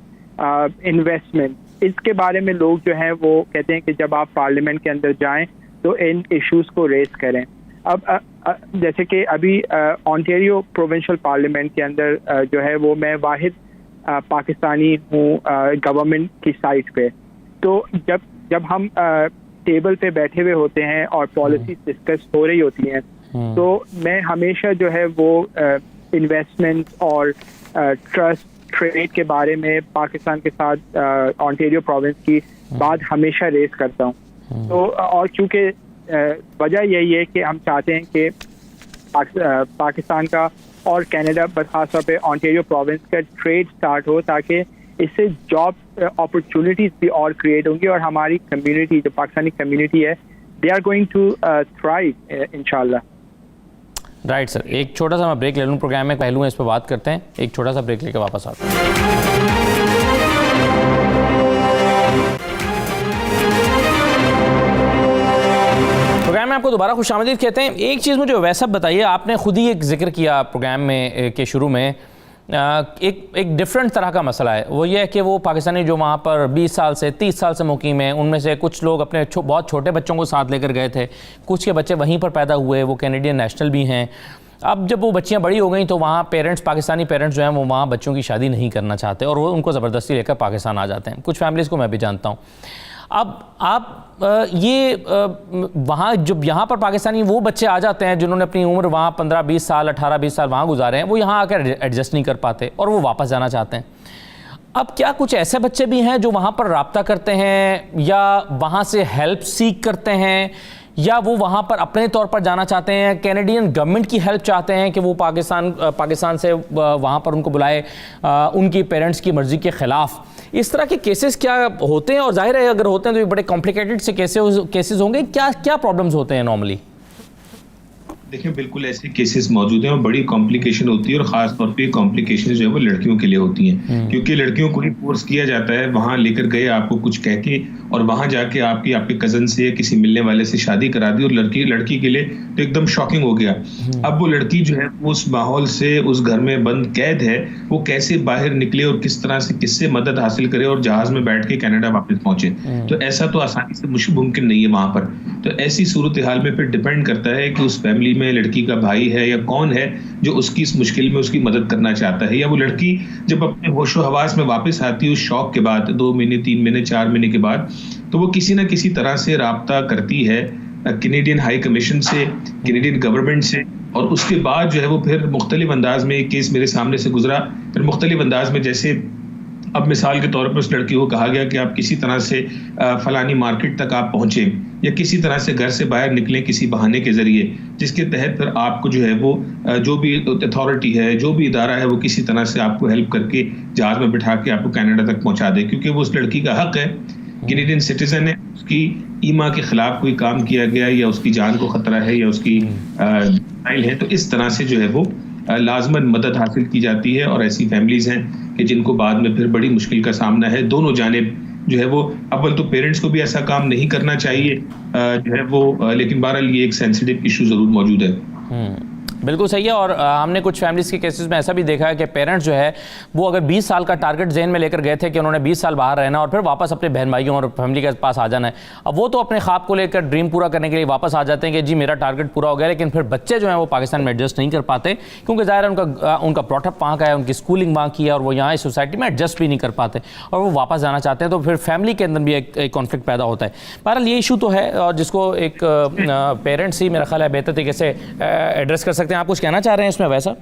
इन्वेस्टमेंट, इसके बारे में लोग जो हैं वो कहते हैं कि जब आप पार्लियामेंट के अंदर जाएं तो इन इश्यूज को रेज करें। अब जैसे कि अभी ऑन्टेरियो प्रोविंशियल पार्लियामेंट के अंदर जो है वो मैं वाहिद पाकिस्तानी हूँ गवर्नमेंट की साइट पे, तो जब हम टेबल पे बैठे हुए होते हैं और पॉलिसी डिस्कस हो रही होती हैं तो मैं हमेशा जो है वो इन्वेस्टमेंट और ट्रस्ट ट्रेड के बारे में पाकिस्तान के साथ ऑन्टेरियो प्रोविंस की बात हमेशा रेस करता हूँ। तो और चूंकि वजह यही है कि हम चाहते हैं कि पाकिस्तान का और कनाडा पर खास तौर पे ऑन्टेरियो प्रोविंस का ट्रेड स्टार्ट हो, ताकि इससे जॉब अपॉर्चुनिटीज भी और क्रिएट होंगी और हमारी कम्युनिटी जो पाकिस्तानी कम्युनिटी है they are going to thrive इंशाल्लाह। राइट सर, एक छोटा सा मैं ब्रेक ले लूँ, प्रोग्राम में पहलू है इस पर बात करते हैं, एक छोटा सा ब्रेक लेकर वापस आते हैं। प्रोग्राम में आपको दोबारा खुशामदीद कहते हैं। एक चीज़ मुझे वैसा बताइए, आपने खुद ही एक जिक्र किया प्रोग्राम में के शुरू में, एक डिफरेंट तरह का मसला है, वो ये है कि वो पाकिस्तानी जो वहाँ पर 20 साल से 30 साल से मुकीम हैं, उनमें से कुछ लोग अपने बहुत छोटे बच्चों को साथ लेकर गए थे, कुछ के बच्चे वहीं पर पैदा हुए, वो कैनेडियन नेशनल भी हैं। अब जब वो बच्चियाँ बड़ी हो गई तो वहाँ पेरेंट्स, पाकिस्तानी पेरेंट्स जो हैं वो वहाँ बच्चों की शादी नहीं करना चाहते और वो उनको ज़बरदस्ती लेकर पाकिस्तान आ जाते हैं। कुछ फैमिलीज़ को मैं भी जानता हूँ। अब आप ये वहाँ जब यहाँ पर पाकिस्तानी वो बच्चे आ जाते हैं जिन्होंने अपनी उम्र वहाँ 15-20 साल 18-20 साल वहाँ गुजारे हैं, वो यहाँ आकर एडजस्ट नहीं कर पाते और वो वापस जाना चाहते हैं। अब क्या कुछ ऐसे बच्चे भी हैं जो वहाँ पर राब्ता करते हैं या वहाँ से हेल्प सीख करते हैं, या वो वहाँ पर अपने तौर पर जाना चाहते हैं, कैनेडियन गवर्नमेंट की हेल्प चाहते हैं कि वो पाकिस्तान से वहाँ पर उनको बुलाए उनकी पेरेंट्स की मर्ज़ी के ख़िलाफ़? इस तरह के केसेस क्या होते हैं? और जाहिर है अगर होते हैं तो ये बड़े कॉम्प्लिकेटेड से केसेस होंगे। क्या प्रॉब्लम्स होते हैं नॉर्मली? देखिए, बिल्कुल ऐसे केसेस मौजूद हैं और बड़ी कॉम्प्लिकेशन होती है और खास तौर पे कॉम्प्लिकेशन जो है वो लड़कियों के लिए होती हैं, क्योंकि लड़कियों को ही फोर्स किया जाता है, वहां लेकर गए आपको कुछ कह के और वहां जाके आपके कजन से किसी मिलने वाले से शादी करा दी और लड़की के लिए तो एकदम शॉकिंग हो गया। अब वो लड़की जो है उस माहौल से, उस घर में बंद कैद है, वो कैसे बाहर निकले और किस तरह से किससे मदद हासिल करे और जहाज में बैठ के कनाडा वापस पहुंचे, तो ऐसा तो आसानी से मुमकिन नहीं है वहां पर। तो ऐसी सूरत हाल में फिर डिपेंड करता है कि उस फैमिली में लड़की का भाई है या कौन है जो उसकी इस मुश्किल में उसकी मदद करना चाहता है, या वो लड़की जब अपने होशो हवास में वापस आती है उस शॉक के बाद 2 महीने 3 महीने 4 महीने के बाद, तो वो किसी ना किसी तरह से राब्ता करती है कैनेडियन हाई कमीशन से, कैनेडियन गवर्नमेंट से, और उसके बाद जो है वो फिर मुख्तलिफ अंदाज में, एक केस मेरे सामने से गुजरा, फिर मुख्तलिफ अंदाज में, जैसे अब मिसाल के तौर पर उस लड़की को कहा गया कि आप किसी तरह से फलानी मार्केट तक आप पहुंचे या किसी तरह से घर से बाहर निकलें किसी बहाने के जरिए, जिसके तहत फिर आपको जो है वो जो भी अथॉरिटी है, जो भी इदारा है, वो किसी तरह से आपको हेल्प करके जहाज में बिठा के आपको कनाडा तक पहुंचा दे, क्योंकि वो उस लड़की का हक है, कैनेडियन सिटीजन है, उसकी ईमा के खिलाफ कोई काम किया गया या उसकी जान को खतरा है या उसकी है, तो इस तरह से जो है वो लाजमन मदद हासिल की जाती है। और ऐसी फैमिलीज हैं कि जिनको बाद में फिर बड़ी मुश्किल का सामना है। दोनों जानिब जो है वो, अव्वल तो पेरेंट्स को भी ऐसा काम नहीं करना चाहिए जो है वो, लेकिन बहरहाल ये एक सेंसिटिव इशू जरूर मौजूद है। बिल्कुल सही है। और हमने कुछ फैमिलीज़ के केसेस में ऐसा भी देखा है कि पेरेंट्स जो है वो अगर 20 साल का टारगेट जेन में लेकर गए थे कि उन्होंने 20 साल बाहर रहना और फिर वापस अपने बहन भाइयों और फैमिली के पास आ जाना है, अब वो तो अपने ख्वाब को लेकर ड्रीम पूरा करने के लिए वापस आ जाते हैं कि जी मेरा टारगेट पूरा हो गया, लेकिन फिर बच्चे जो हैं वो पाकिस्तान में एडजस्ट नहीं कर पाते, क्योंकि ज़ाहिर है उनका ब्रॉटअप वहाँ का है, उनकी स्कूलिंग वहाँ की है और वो यहाँ इस सोसाइटी में एडजस्ट भी नहीं कर पाते और वो वापस जाना चाहते हैं, तो फिर फैमिली के अंदर भी एक कॉन्फ्लिक्ट पैदा होता है। बहरहाल ये इशू तो है और जिसको एक पेरेंट्स ही मेरा ख्याल है बेहतर तरीके से एड्रेस कर सकते हैं। आप कुछ कहना चाह रहे हैं इसमें? वैसा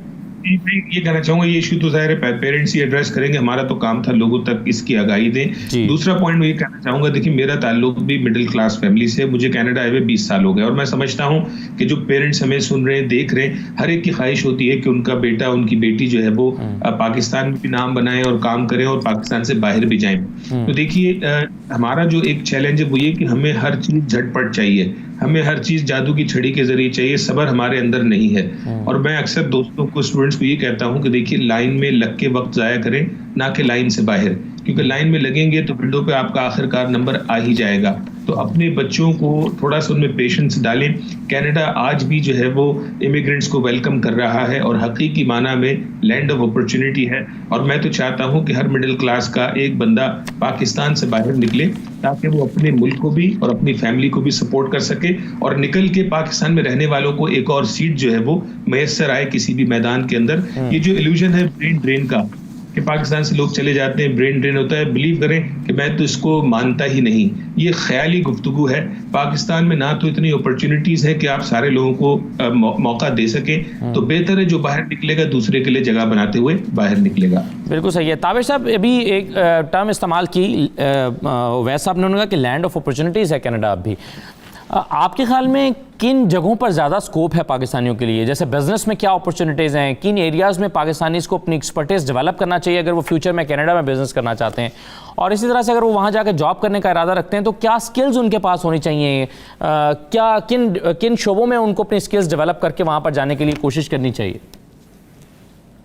ये कहना चाहूंगा, ये इशू तो जाहिर है पेरेंट्स ही एड्रेस करेंगे, हमारा तो काम था लोगों तक इसकी आगाही दें। दूसरा पॉइंट मैं ये कहना चाहूंगा, देखिए मेरा ताल्लुक भी मिडिल क्लास फैमिली से, मुझे कनाडा आए हुए 20 साल हो गए और मैं समझता हूँ कि जो पेरेंट्स हमें सुन रहे हैं, देख रहे हैं, हर एक की ख्वाहिश होती है कि उनका बेटा, उनकी बेटी जो है वो पाकिस्तान में भी नाम बनाए और काम करें और पाकिस्तान से बाहर भी जाएं। तो देखिए हमारा जो एक चैलेंज है वो ये कि हमें हर चीज झटपट चाहिए, हमें हर चीज जादू की छड़ी के जरिए चाहिए, सब्र हमारे अंदर नहीं है। और मैं अक्सर दोस्तों को, स्टूडेंट्स को ये कहता हूँ कि देखिए, लाइन में लग के वक्त जाया करें, ना कि लाइन से बाहर, क्योंकि लाइन में लगेंगे तो विंडो पे आपका आखिरकार नंबर आ ही जाएगा। तो अपने बच्चों को थोड़ा सा उनमें पेशेंस डालें। कनाडा आज भी जो है वो इमिग्रेंट्स को वेलकम कर रहा है और हकीकी माना में लैंड ऑफ अपॉर्चुनिटी है। और मैं तो चाहता हूं कि हर मिडिल क्लास का एक बंदा पाकिस्तान से बाहर निकले, ताकि वो अपने मुल्क को भी और अपनी फैमिली को भी सपोर्ट कर सके, और निकल के पाकिस्तान में रहने वालों को एक और सीट जो है वो मैसर आए किसी भी मैदान के अंदर। ये जो इल्यूजन है ब्रेन ड्रेन का, कि पाकिस्तान से लोग चले जाते हैं, ब्रेन ड्रेन होता है, बिलीव करें कि मैं तो इसको मानता ही नहीं। ये ख्याली गुफ्तगू है। पाकिस्तान में ना तो इतनी अपॉर्चुनिटीज है कि आप सारे लोगों को मौका दे सके, तो बेहतर है जो बाहर निकलेगा दूसरे के लिए जगह बनाते हुए बाहर निकलेगा। बिल्कुल सही है। ताबिश साहब, अभी एक टर्म इस्तेमाल की वैसा आपने कहा कि लैंड ऑफ अपॉर्चुनिटीज़ है कनाडा। अब भी आपके ख्याल में किन जगहों पर ज़्यादा स्कोप है पाकिस्तानियों के लिए? जैसे बिजनेस में क्या अपॉर्चुनिटीज़ हैं, किन एरियाज़ में पाकिस्तानीज़ को अपनी एक्सपर्टीज़ डेवलप करना चाहिए अगर वो फ्यूचर में कनाडा में बिजनेस करना चाहते हैं, और इसी तरह से अगर वो वहाँ जाकर जॉब करने का इरादा रखते हैं तो क्या स्किल्स उनके पास होनी चाहिए? क्या किन शोबों में उनको अपनी स्किल्स डेवलप करके वहाँ पर जाने के लिए कोशिश करनी चाहिए?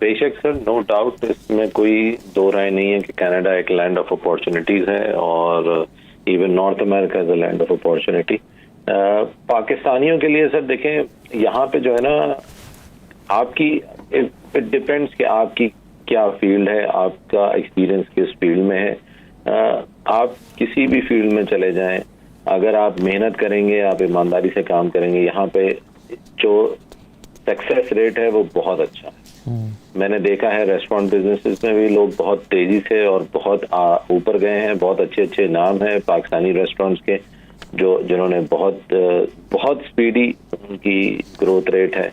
बेशक सर, नो डाउट, इसमें कोई दो राय नहीं है कि कनाडा एक लैंड ऑफ अपॉर्चुनिटीज है, और even north America is a land of opportunity. पाकिस्तानियों के लिए सर देखें, यहाँ पे जो है ना, आपकी इट डिपेंड्स कि आपकी क्या फील्ड है, आपका एक्सपीरियंस किस फील्ड में है। आप किसी भी फील्ड में चले जाएं, अगर आप मेहनत करेंगे, आप ईमानदारी से काम करेंगे, यहाँ पे जो सक्सेस रेट है वो बहुत अच्छा है। मैंने देखा है रेस्टोरेंट बिजनेसेस में भी लोग बहुत तेजी से और बहुत ऊपर गए हैं। बहुत अच्छे अच्छे नाम हैं पाकिस्तानी रेस्टोरेंट्स के, जिन्होंने बहुत स्पीडी उनकी ग्रोथ रेट है।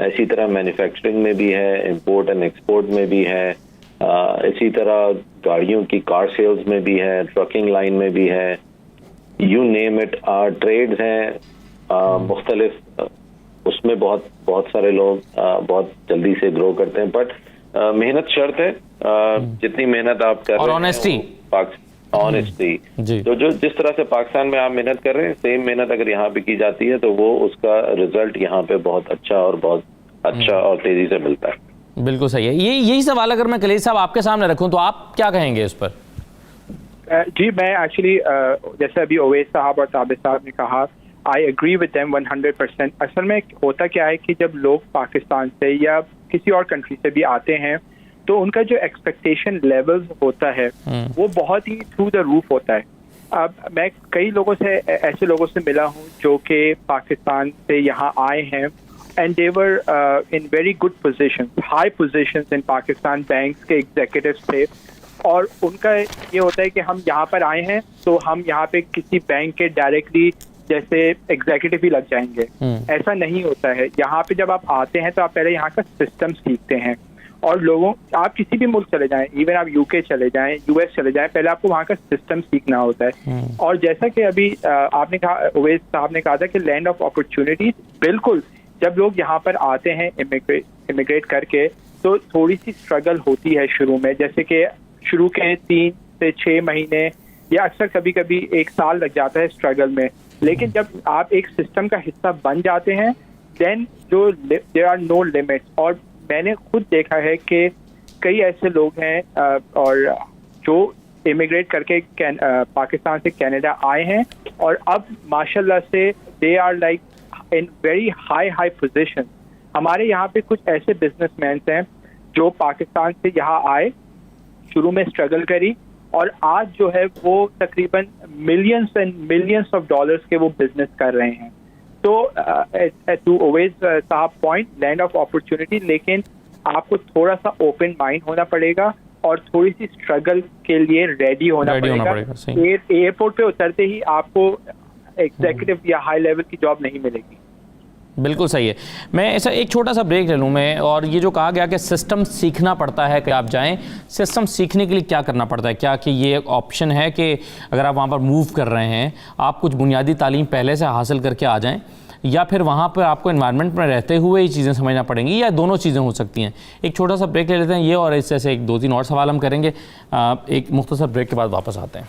इसी तरह मैन्युफैक्चरिंग में भी है, इंपोर्ट एंड एक्सपोर्ट में भी है, इसी तरह गाड़ियों की कार सेल्स में भी है, ट्रकिंग लाइन में भी है, यू नेम इट। ट्रेड्स हैं मुख्तलिफ, उसमें बहुत सारे लोग बहुत जल्दी से ग्रो करते हैं। बट मेहनत शर्त है, जितनी मेहनत आप कर रहे हैं, ऑनेस्टी, तो जो जिस तरह से पाकिस्तान में आप मेहनत कर रहे हैं, सेम मेहनत अगर यहाँ पे की जाती है तो वो उसका रिजल्ट यहाँ पे बहुत अच्छा और तेजी से मिलता है। बिल्कुल सही है। यही सवाल अगर मैं कलीद साहब आपके सामने रखूं तो आप क्या कहेंगे इस पर? जी, मैं एक्चुअली जैसे अभी ओवैस साहब और ताबिश साहब ने कहा, आई एग्री विद देम 100%। असल में होता क्या है कि जब लोग पाकिस्तान से या किसी और कंट्री से भी आते हैं तो उनका जो एक्सपेक्टेशन लेवल होता है वो बहुत ही थ्रू द रूफ होता है। अब मैं कई लोगों से, ऐसे लोगों से मिला हूँ जो कि पाकिस्तान से यहाँ आए हैं and they were in very good positions, high positions in Pakistan, banks के एग्जीक्यूटिव्स थे, और उनका ये होता है कि हम यहाँ पर आए हैं तो हम यहाँ पे किसी बैंक के डायरेक्टली जैसे एग्जीक्यूटिव ही लग जाएंगे। ऐसा नहीं होता है। यहाँ पे जब आप आते हैं तो आप पहले यहाँ का सिस्टम सीखते हैं, और लोगों, आप किसी भी मुल्क चले जाएं, इवन आप यूके चले जाएं, यूएस चले जाएं, पहले आपको वहाँ का सिस्टम सीखना होता है। और जैसा कि अभी आपने कहा, ओवैस साहब ने कहा था कि लैंड ऑफ अपॉर्चुनिटीज, बिल्कुल, जब लोग यहाँ पर आते हैं इमिग्रेट करके तो थोड़ी सी स्ट्रगल होती है शुरू में, जैसे कि शुरू के 3 से 6 महीने या अक्सर कभी कभी 1 साल लग जाता है स्ट्रगल में। लेकिन जब आप एक सिस्टम का हिस्सा बन जाते हैं, देन जो देयर आर नो लिमिट्स। और मैंने खुद देखा है कि कई ऐसे लोग हैं और जो इमिग्रेट करके पाकिस्तान से कनाडा आए हैं और अब माशाल्लाह से they are like in very high position. हमारे यहाँ पे कुछ ऐसे बिजनेसमैन हैं जो पाकिस्तान से यहाँ आए, शुरू में स्ट्रगल करी, और आज जो है वो तकरीबन millions and millions of dollars के वो बिजनेस कर रहे हैं। तो टू ओवैस साहब पॉइंट, लैंड ऑफ अपॉर्चुनिटी, लेकिन आपको थोड़ा सा ओपन माइंड होना पड़ेगा और थोड़ी सी स्ट्रगल के लिए रेडी होना पड़ेगा। एयरपोर्ट पे उतरते ही आपको एग्जीक्यूटिव या हाई लेवल की जॉब नहीं मिलेगी। बिल्कुल सही है। मैं ऐसा एक छोटा सा ब्रेक ले लूँ मैं, और ये जो कहा गया कि सिस्टम सीखना पड़ता है कि आप जाएं, सिस्टम सीखने के लिए क्या करना पड़ता है? क्या कि ये एक ऑप्शन है कि अगर आप वहाँ पर मूव कर रहे हैं, आप कुछ बुनियादी तालीम पहले से हासिल करके आ जाएं, या फिर वहाँ पर आपको एनवायरनमेंट में रहते हुए ये चीज़ें समझना पड़ेंगी, या दोनों चीज़ें हो सकती हैं? एक छोटा सा ब्रेक ले लेते हैं ये, और इससे से 1-2-3 और सवाल हम करेंगे। एक मुख्तसर ब्रेक के बाद वापस आते हैं।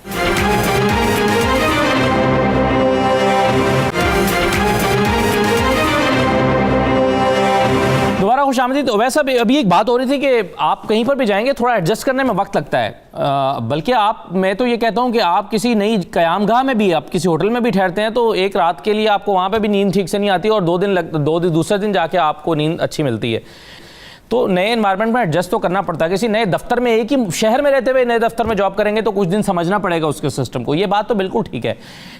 खुशामदीद। वैसे अभी एक बात हो रही थी कि आप कहीं पर भी जाएंगे थोड़ा एडजस्ट करने में वक्त लगता है, बल्कि मैं तो ये कहता हूँ कि आप किसी नई क़यामगाह में भी, आप किसी होटल में भी ठहरते हैं तो एक रात के लिए आपको वहाँ पे भी नींद ठीक से नहीं आती और दूसरे दिन जाके आपको नींद अच्छी मिलती है। तो नए एनवायरनमेंट में एडजस्ट तो करना पड़ता है। किसी नए दफ्तर में, एक ही शहर में रहते हुए नए दफ्तर में जॉब करेंगे तो कुछ दिन समझना पड़ेगा उसके सिस्टम को, ये बात तो बिल्कुल ठीक है।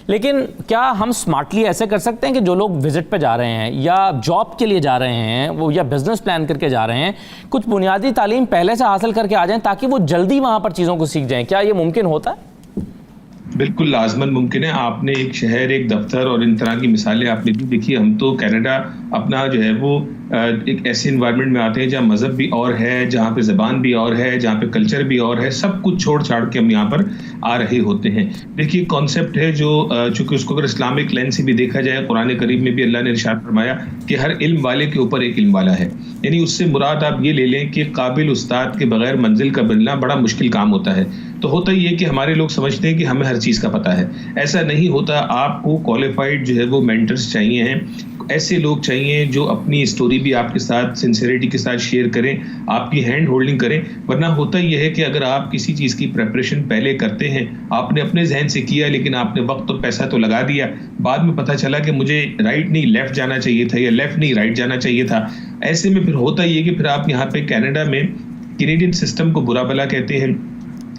लेकिन क्या हम स्मार्टली ऐसे कर सकते हैं कि जो लोग विजिट पे जा रहे हैं या जॉब के लिए जा रहे हैं वो, या बिजनेस प्लान करके जा रहे हैं, कुछ बुनियादी तालीम पहले से हासिल करके आ जाएं ताकि वो जल्दी वहाँ पर चीज़ों को सीख जाएं? क्या ये मुमकिन होता है? बिल्कुल लाजमन मुमकिन है। आपने एक शहर, एक दफ्तर और इन तरह की मिसालें आपने भी देखी। हम तो कनाडा अपना जो है वो एक ऐसे इन्वायरमेंट में आते हैं जहाँ मज़हब भी और है, जहाँ पे ज़बान भी और है, जहाँ पे कल्चर भी और है, सब कुछ छोड़ छाड़ के हम यहाँ पर आ रहे होते हैं। देखिए कॉन्सेप्ट है जो चूंकि उसको अगर इस्लामिक लेंस से भी देखा जाए, कुरान करीम में भी अल्लाह ने इरशाद फरमाया कि हर इल्म वाले के ऊपर एक इल्म वाला है। यानी उससे मुराद आप ये ले लें कि काबिल उस्ताद के बगैर मंजिल का बनना बड़ा मुश्किल काम होता है। तो होता ही है कि हमारे लोग समझते हैं कि हमें हर चीज़ का पता है, ऐसा नहीं होता। आपको क्वालिफाइड जो है वो मेंटर्स चाहिए हैं, ऐसे लोग चाहिए जो अपनी स्टोरी भी आपके साथ सिंसियरिटी के साथ शेयर करें, आपकी हैंड होल्डिंग करें। वरना होता यह है कि अगर आप किसी चीज़ की प्रेपरेशन पहले करते हैं, आपने अपने जहन से किया लेकिन आपने वक्त और पैसा तो लगा दिया, बाद में पता चला कि मुझे राइट नहीं लेफ्ट जाना चाहिए था या लेफ्ट नहीं राइट जाना चाहिए था, ऐसे में फिर होता ही है कि फिर आप यहाँ पे कनाडा में कैनेडियन सिस्टम को बुरा भला कहते हैं,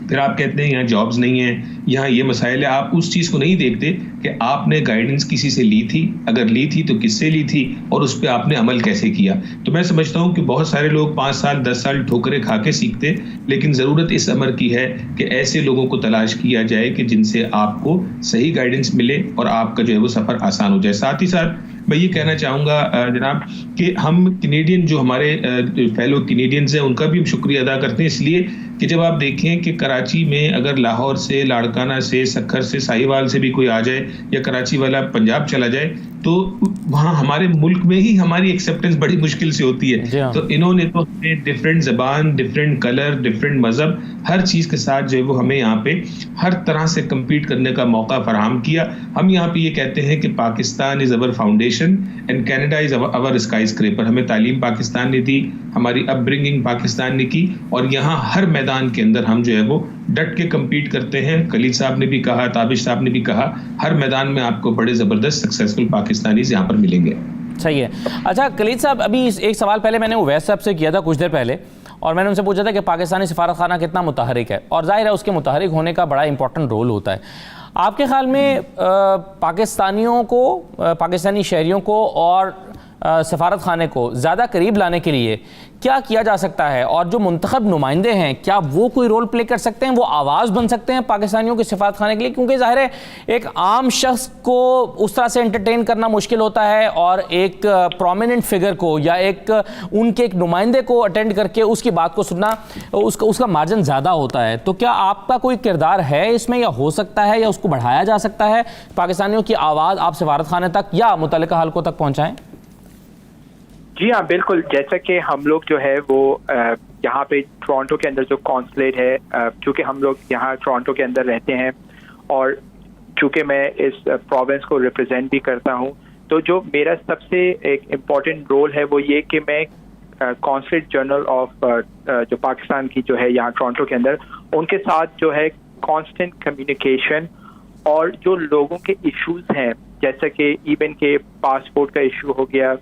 फिर आप कहते हैं यहाँ जॉब्स नहीं है, यहाँ ये मसाइल है। आप उस चीज़ को नहीं देखते कि आपने गाइडेंस किसी से ली थी, अगर ली थी तो किससे ली थी और उस पर आपने अमल कैसे किया। तो मैं समझता हूँ कि बहुत सारे लोग 5 साल 10 साल ठोकरें खा के सीखते, लेकिन ज़रूरत इस अमर की है कि ऐसे लोगों को तलाश किया जाए कि जिनसे आपको सही गाइडेंस मिले और आपका जो है वो सफ़र आसान हो जाए। साथ ही साथ मैं ये कहना चाहूँगा जनाब कि हम कैनेडियन जो हमारे फेलो कैनेडियंस हैं उनका भी हम शुक्रिया अदा करते हैं, इसलिए कि जब आप देखें कि कराची में अगर लाहौर से, लाड़काना से, सक्खर से, साहिवाल से भी कोई आ जाए या कराची वाला पंजाब चला जाए तो वहाँ हमारे मुल्क में ही हमारी एक्सेप्टेंस बड़ी मुश्किल से होती है। तो इन्होंने तो हमें डिफरेंट ज़बान, डिफरेंट कलर, डिफरेंट मज़हब, हर चीज़ के साथ जो है वो हमें यहाँ पे हर तरह से कम्पीट करने का मौका फराहम किया। हम यहाँ पे ये कहते हैं कि Pakistan is our foundation and Canada is our sky scraper. हमें तालीम पाकिस्तान ने दी, हमारी अपब्रिंगिंग पाकिस्तान ने की और यहाँ हर मैदान के अंदर हम जो है वो डट के कम्पीट करते हैं। खलील साहब ने भी कहा, ताबिश साहब ने भी कहा, हर मैदान में आपको बड़े ज़बरदस्त सक्सेसफुल पाकिस्तानीज़ यहाँ पर मिलेंगे। सही है। अच्छा खलील साहब, अभी एक सवाल पहले मैंने उवैस साहब से किया था कुछ देर पहले, और मैंने उनसे पूछा था कि पाकिस्तानी सफारत खाना कितना मुतहरिक है, और जाहिर है उसके मुतहरिक होने का बड़ा इंपॉर्टेंट रोल होता है। आपके ख्याल में पाकिस्तानियों को, पाकिस्तानी शहरियों को और सफारत खाने को ज़्यादा करीब लाने के लिए क्या किया जा सकता है, और जो मुंतखब नुमाइंदे हैं क्या वो कोई रोल प्ले कर सकते हैं, वो आवाज़ बन सकते हैं पाकिस्तानियों के सफारत खाने के लिए? क्योंकि ज़ाहिर है एक आम शख्स को उस तरह से एंटरटेन करना मुश्किल होता है और एक प्रोमिनेंट फिगर को या उनके एक नुमाइंदे को अटेंड करके उसकी बात को सुनना, उसका मार्जिन ज़्यादा होता है। तो क्या आपका कोई किरदार है इसमें, या हो सकता है, या उसको बढ़ाया जा सकता है, पाकिस्तानियों की आवाज़ आप सफारत खाने तक या मुतल्लिका हलकों तक पहुँचाएँ? जी हाँ, बिल्कुल। जैसा कि हम लोग जो है वो यहाँ पे टोरंटो के अंदर जो कॉन्सुलेट है, चूँकि हम लोग यहाँ टोरंटो के अंदर रहते हैं और चूँकि मैं इस प्रोविंस को रिप्रेजेंट भी करता हूँ, तो जो मेरा सबसे एक इम्पॉर्टेंट रोल है वो ये कि मैं कॉन्सुलेट जनरल ऑफ जो पाकिस्तान की जो है यहाँ टोरंटो के अंदर, उनके साथ जो है कांस्टेंट कम्युनिकेशन, और जो लोगों के इश्यूज हैं जैसे कि इवन के पासपोर्ट का इशू हो गया,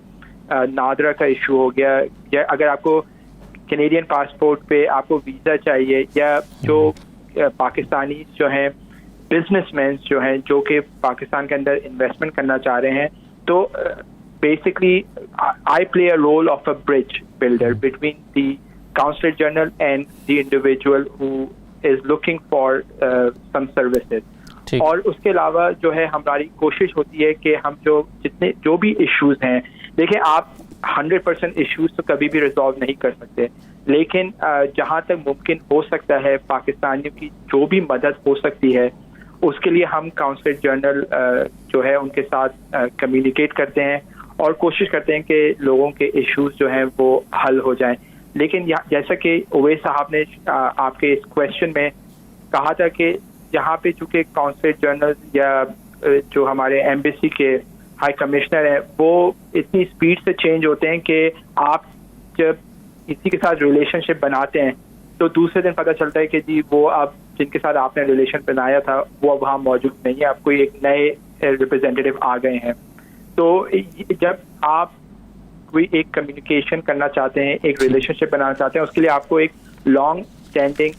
नादरा का इशू हो गया, या अगर आपको कैनेडियन पासपोर्ट पे आपको वीज़ा चाहिए, या जो पाकिस्तानी जो हैं बिजनेसमैन जो हैं जो कि पाकिस्तान के अंदर इन्वेस्टमेंट करना चाह रहे हैं, तो basically I play a role of a bridge builder between the consulate general and the individual who is looking for some services. और उसके अलावा जो है हमारी कोशिश होती है कि हम जो भी इश्यूज हैं, देखिए आप 100% इश्यूज तो कभी भी रिजॉल्व नहीं कर सकते, लेकिन जहां तक मुमकिन हो सकता है पाकिस्तानियों की जो भी मदद हो सकती है उसके लिए हम काउंसलेट जनरल जो है उनके साथ कम्युनिकेट करते हैं और कोशिश करते हैं कि लोगों के इश्यूज जो हैं वो हल हो जाएं। लेकिन जैसा कि उवैस साहब ने आपके इस क्वेश्चन में कहा था कि यहाँ पे चूँकि काउंसलेट जनरल या जो हमारे एम्बेसी के हाई कमिश्नर हैं वो इतनी स्पीड से चेंज होते हैं कि आप जब किसी के साथ रिलेशनशिप बनाते हैं तो दूसरे दिन पता चलता है कि जी वो आप जिनके साथ आपने रिलेशन बनाया था वो अब वहाँ मौजूद नहीं है, आप कोई एक नए रिप्रेजेंटेटिव आ गए हैं। तो जब आप कोई एक कम्युनिकेशन करना चाहते हैं, एक रिलेशनशिप बनाना चाहते हैं, उसके लिए आपको एक लॉन्ग स्टैंडिंग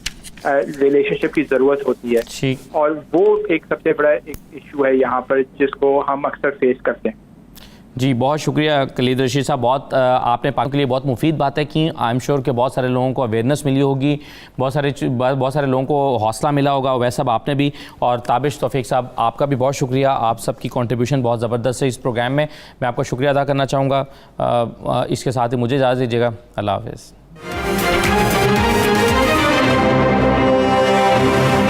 रिलेशनशिप की ज़रूरत होती है, ठीक। और वो एक सबसे बड़ा एक इशू है यहाँ पर जिसको हम अक्सर फेस करते हैं। जी बहुत शुक्रिया खलीद रशीद साहब, बहुत आपने पाकिस्तान के लिए बहुत मुफीद बातें की। आई एम श्योर कि बहुत सारे लोगों को अवेयरनेस मिली होगी, बहुत सारे लोगों को हौसला मिला होगा, वैसा सब आपने भी। और ताबिश तौफीक साहब आपका भी बहुत शुक्रिया, आप सबकी कंट्रीब्यूशन बहुत ज़बरदस्त है इस प्रोग्राम में, मैं आपका शुक्रिया अदा करना चाहूँगा। इसके साथ ही मुझे इजाज़त दीजिएगा, अल्लाह हाफ़िज़।